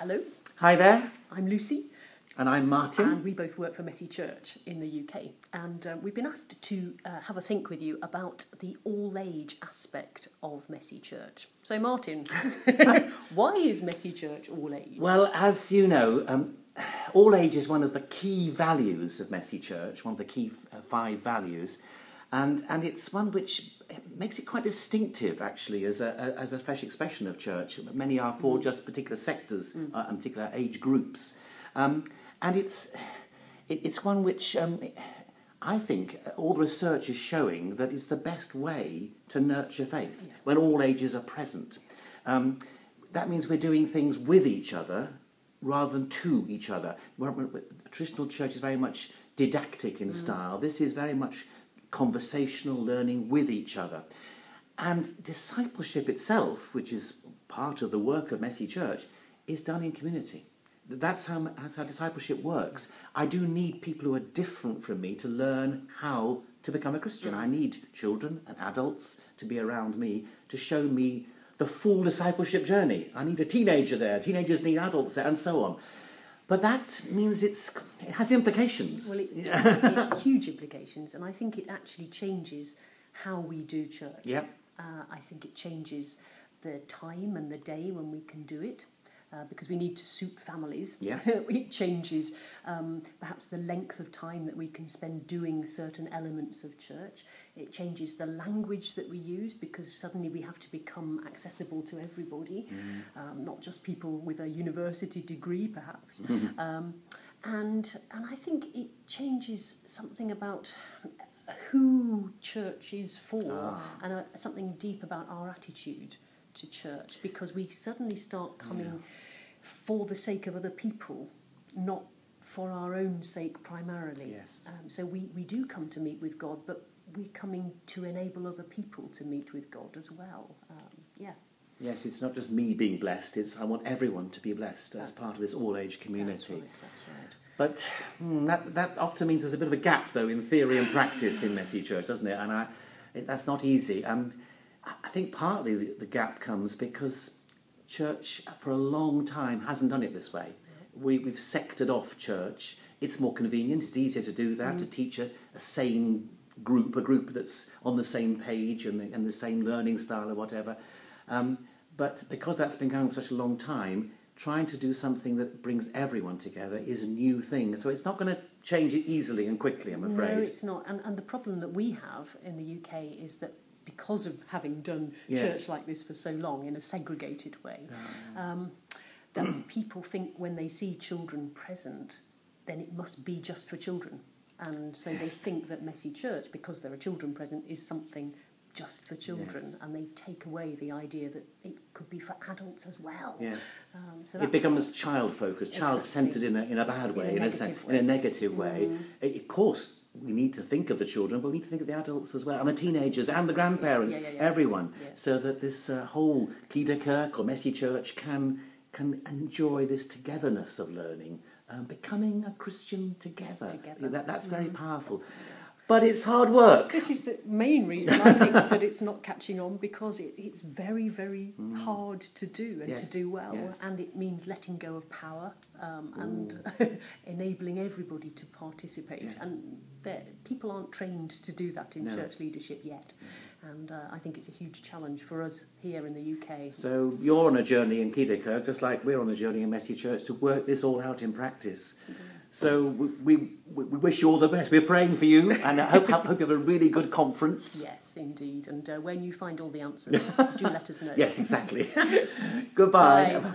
Hello. Hi there. I'm Lucy. And I'm Martyn. And we both work for Messy Church in the UK. And we've been asked to have a think with you about the all-age aspect of Messy Church. So, Martyn, why is Messy Church all-age? Well, as you know, all age is one of the key values of Messy Church, one of the key 5 values. And it's one which makes it quite distinctive, actually, as a fresh expression of church. Many are for just particular sectors and particular age groups. And it's one which I think all the research is showing that is the best way to nurture faith, when all ages are present. That means we're doing things with each other rather than to each other. Traditional church is very much didactic in style. This is very much conversational learning with each other. And discipleship itself, which is part of the work of Messy Church, is done in community. That's how discipleship works. I do need people who are different from me to learn how to become a Christian. I need children and adults to be around me to show me the full discipleship journey. I need a teenager there. Teenagers need adults there, and so on. But that means it has implications. Well, it has huge implications, and I think it actually changes how we do church. Yep. I think it changes the time and the day when we can do it. Because we need to suit families. Yeah. It changes perhaps the length of time that we can spend doing certain elements of church. It changes the language that we use, because suddenly we have to become accessible to everybody, not just people with a university degree, perhaps. And I think it changes something about who church is for, and something deep about our attitude to church, because we suddenly start coming for the sake of other people, not for our own sake primarily. Yes. So we do come to meet with God, but we're coming to enable other people to meet with God as well. Yes, it's not just me being blessed, it's I want everyone to be blessed as part of this all-age community. That's right. But that often means there's a bit of a gap, though, in theory and practice in Messy Church, doesn't it? And that's not easy. I think partly the gap comes because church for a long time hasn't done it this way. We've sectored off church. It's more convenient, it's easier to do that, to teach a sane group, a group that's on the same page and the same learning style or whatever. But because that's been going for such a long time, trying to do something that brings everyone together is a new thing. So it's not going to change it easily and quickly, I'm afraid. No, it's not. And the problem that we have in the UK is that because of having done church like this for so long in a segregated way, that people think when they see children present, then it must be just for children. And so they think that Messy Church, because there are children present, is something just for children, and they take away the idea that it could be for adults as well. Yes. So it becomes child-focused, child-centred in a bad way, in a negative way. Of course, we need to think of the children, but we need to think of the adults as well, and the teenagers, and the grandparents, everyone, so that this whole kliederkerk or Messy Church can enjoy this togetherness of learning, becoming a Christian together. That's very powerful. But it's hard work. This is the main reason I think that it's not catching on, because it's very, very hard to do and to do well. And it means letting go of power and enabling everybody to participate. And people aren't trained to do that in church leadership yet. And I think it's a huge challenge for us here in the UK. So you're on a journey in Kliederkerk, just like we're on a journey in Messy Church, to work this all out in practice. So we wish you all the best. We're praying for you, and I hope you have a really good conference. Yes, indeed. And when you find all the answers, do let us know. Yes, exactly. Goodbye. Bye.